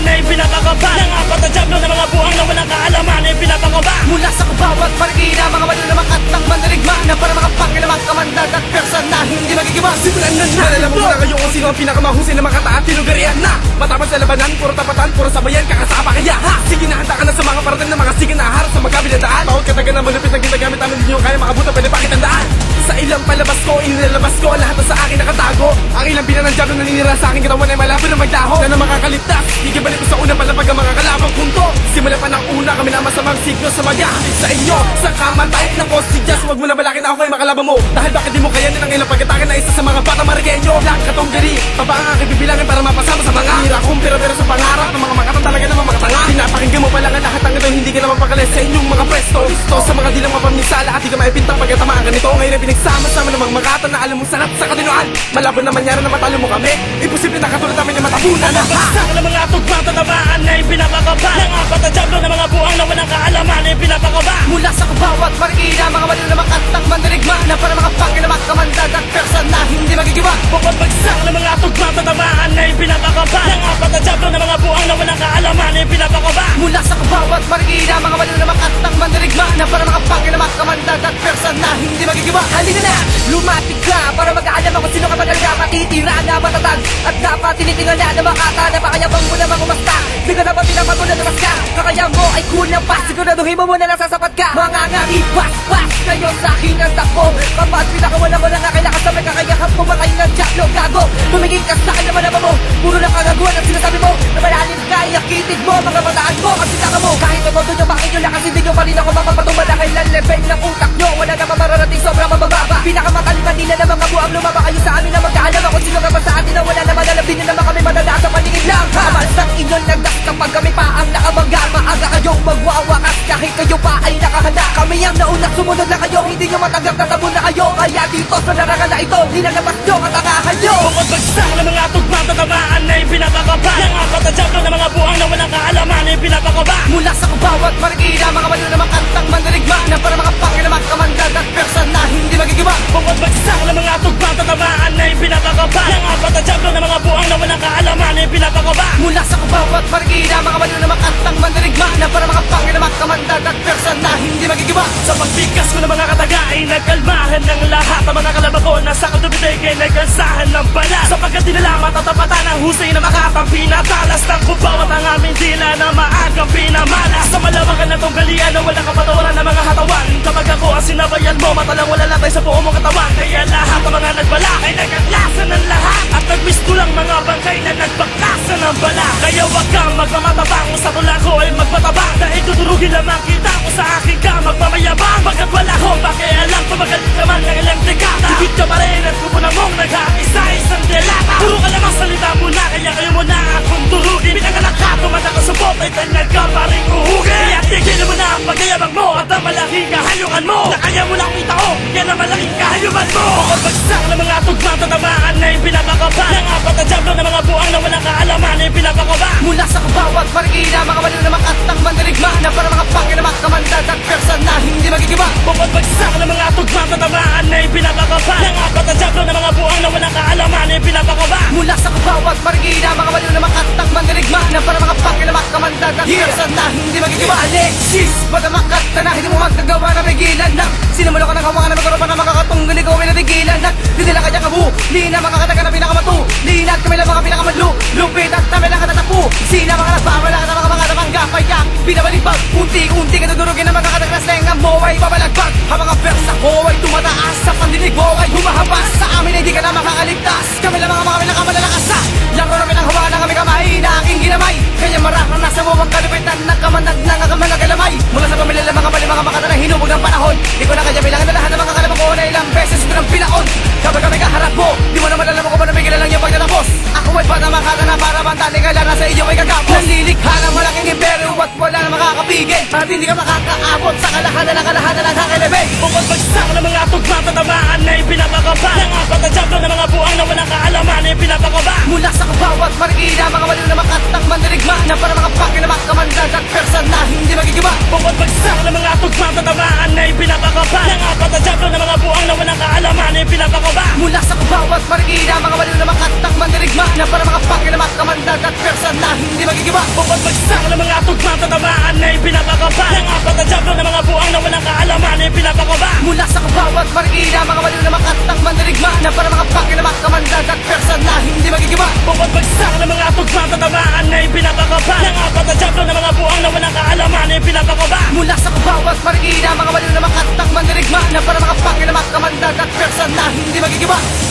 na ipinapakaba ng apat na jablo na mga buhang na walang kaalaman na ipinapakaba Mula sa kabawat marikina, mga malulamak at ng mandirigma na para mga pangilamang kamandag at persa na hindi magigiba. Simulan na na! Malalaman mo na kayo kung sino ang pinakamahusay na makataat tinugarian na matapos sa labanan, puro tapatan, puro sabayan, kakasapa kaya ha! Sige na, handa ka na sa mga parating na mga sige na harap sa magkabilang daan. Bawat katagan na malupit na ginagamit namin hindi nyo kaya makabuta, pwede bakit ang daan? Sa ilang palabas ko, inilalabas ko lahat na sa akin nakatago. Ang ilang pinanandyab na naninira sa aking katawan ay malapit na magdaho na makakaligtas. Higibalik ko sa unang palapag ang mga kalabang punto. Simula pa ng una kami na masamang signo sa maghahatid sa inyo. Sa kamatay na ko si Jazz, huwag mo na balakin ako ay makalaban mo. Dahil bakit di mo kayanin ang ilang pagkatakan na isa sa mga bata marigenyo. Lang katong gari, baba ang aking bibilangin para mapasama sa mga hira kong pero sa pangarap ng mga makatang talaga naman makatanga. Pinapakinggan mo pala nga lahat ang ito, hindi ka naman pakalis sa inyong mga presto. Listo sa mga dilang mapamisala at di ka maipintang pagkatamaan ganito. Ngayon ay pinagsama-sama ng mga makata na alam mong sanat sa katinoan. Malabon na mangyari na matalo mo kami. Imposible na katulad namin na matapunan na ha. Bagsak ng mga tugmang tatamaan na ipinapakaba ng apat na jablo na mga buhang na walang kaalaman na ipinapakaba Mula sa kabawat marikina, mga malulamak at ng mandirigma na para mga pangilamang kamandag at persa na hindi magigiba. Bukod bagsak ng mga tugmang tatamaan na ipinapakaba ng apat na jablo na mga buhang na walang kaalaman na ipinapakaba Mula sa kabawat marikina, mga malulamak at ng mandirigma na para mga pangilamang kamandag at persa na hindi magigiba. Halina na, lumapit ka para mag-aalam ako sino ka magaga. Matitira na matatag at dapat tinitingal na makata na pakayabang mo namang umasta. Di ka naman pinapatulan na ka, kakaya mo ay kulang pa. Siguraduhin mo muna na sasapat ka. Mga ngati, pas kayo sa akin ang takbo. Kapag pinakawala mo na nakilakas na may kakayahan pumatay ng jablo gago. Tumigil ka sa akin naman naman mo. Puro lang kagaguan ang sinasabi mo na malalim ka, iyakitig mo mga bataan mo. Kasi taka mo, kahit tumoto nyo, bakit nyo lakas hindi nyo pa rin ako mapapatuma. Dahil ang level ng utak nyo, wala naman mararating sobrang mabababa. Pinakamakaliman nila na mga buang lumaba kayo sa amin na magkaalam ako sino ka ba sa atin na wala naman alabin nyo naman kami madala sa paningin lang. Kamal sa inyong nagdas kapag kami pa ang nakabangga. Maaga kayong magwawakas kahit kayo pa ay nakahanda. Kami ang nauna, sumunod na kayo, hindi nyo matanggap tatabon na kayo. Kaya dito sa larangan na ito, nilalabas nyo katakahan nyo. Bukod bagsak ng mga tugmang tatamaan na ipinapakaba ng apat na jablo na mga buhang na walang kaalaman na ipinapakaba Mula sa kabawat marikina, mga malulamak at ng mandirigma na para mga pangilamang kamandag at persa na hindi magigiba. Bukod bagsak ng mga tugmang tatamaan na ipinapakaba ng apat na jablo na mga buhang na walang kaalaman na ipinapakaba Mula sa kabawat marikina, mga malulamak at ng mandirigma na para mga pangilamang kamandag at persa na hindi magigiba. Sa pagbigkas ko ng mga kataga ay nagkalmahan ng lahat ng mga kalaban ko na sa katubitig ay nagkansahan ng bala sapagkat di nila matatapatan ang husay na makatang pinatalas ng kubawat ang aming dila na maagang pinamalas sa malawakan na tunggalian na walang kapatawaran ng mga hatawan. Kapag ako ang sinabayan mo, matalang wala latay sa buong mong katawan. Kaya lahat ng mga nagbala ay nagkaklasan ng lahat at nagmisto lang mga bangkay na nagbaklasan ng bala. Kaya wag kang magmamatabang sa tula ko ay magmatabang dahil tuturugin lamang kita ko sa akin ka magmamayabang. Pagkat wala akong pakialam, pumagalit naman ng ilang dekada. Higit ka pa rin at kupunan mong nag-aisa-isang delata. Puro ka lamang salita mo na, kaya kayo mo na akong turugin. Pinanganak ka, tumata ko sa bot ay tanyag ka pa rin uhugin. Kaya tigil mo na ang pagyayabang mo at ang malaking kahayukan mo na kaya mo lang itao, yan ang malaking kahayuman mo. Bukod bagsak ng mga tugmang tatamaan na ipinapakaba ng apat na jablo na mga buhang na walang kaalaman na ipinapakaba Mula sa kabawat marikina, mga malulamak at ng mandirigma na para mga pangilamang kamandag at persa na hindi magigiba. Bukod bagsak ng mga tugmang tatamaan na ipinapakaba ng apat na jablo na mga buhang na walang kaalaman na ipinapakaba Mula sa kabawat marikina, mga malulamak at ng mandirigma na para mga pangilamang kamandag at persa na hindi magigiba. Alexis, madamak at na hindi mo magkagawa na pigilan lang. Sinumulo ka ng hawangan na magkaroon na makakatunggal, ikaw ay natigilan lang. Hindi lang kanya kabu, di na mga kataga na pinakamatu. Linat kami lang mga pinakamadlo, lupit at kami lang katatapu. Sina mga nagbabala ka ng mga damangga, payak, pinabaligbag. Unti-unti ka dudurugin na magkakatagras na yung mo ay babalagbag. Ang mga versa ko ay tumataas, sa pandinig mo ay humahabas. Sa amin ay di ka na makakaligtas, kami lang mga pinakamalalakas sa laro namin ang hawa na kami kamay na aking ginamay. Kaya marahang nasa mo ang kalupitan ng kamandag ng mga galamay. Mula sa pamilya lang mga mga makata na hinubog ng panahon. Di ko na kaya bilangan na lahat ng mga kalabang ko na ilang beses ko ng pinaon. Kapag kami kaharap mo, di mo naman alam ko ba nabigilan lang yung pagtatapos. Ako ay bata makata na para bantali ka lang na sa iyo ay kagapos. Nanlilikha ng malaking imperyo at wala na makakapigil. At hindi ka makakaabot sa kalahanan ng kakilibig. Bukod bagsak ng mga tugmang tatamaan na ipinapakaba ng apat na jablo na mga buhang na walang kaalaman na ipinapakaba Mula sa kabawat marikina, mga malulamak at ng mandirigma na para mga pangilamang kamandag at persa na hindi magigiba. Bukod bagsak ng mga tugmang tatamaan na ipinapakaba ng apat na jablo na mga buhang na walang kaalaman na ipinapakaba Mula sa kabawat marikina, mga malulamak at ng mandirigma na para mga pangilamang kamandag at persa na hindi magigiba. Bukod bagsak ng mga tugmang tatamaan na ipinapakaba ng apat na jablo ng mga buwang na walang kaalaman na ipinapakaba. Mula sa kabawat marikina, mga baliw na makatang mandirigma na para mga pakinamak, kamandag at person na hindi magigiba. Bukod bagsak ng mga tugmang tatamaan na ipinapakaba ng apat na jablo ng mga buwang na walang kaalaman na ipinapakaba. Mula sa kabawat marikina, mga baliw na makatang mandirigma na para mga pakinamak, kamandag at person na hindi magigiba.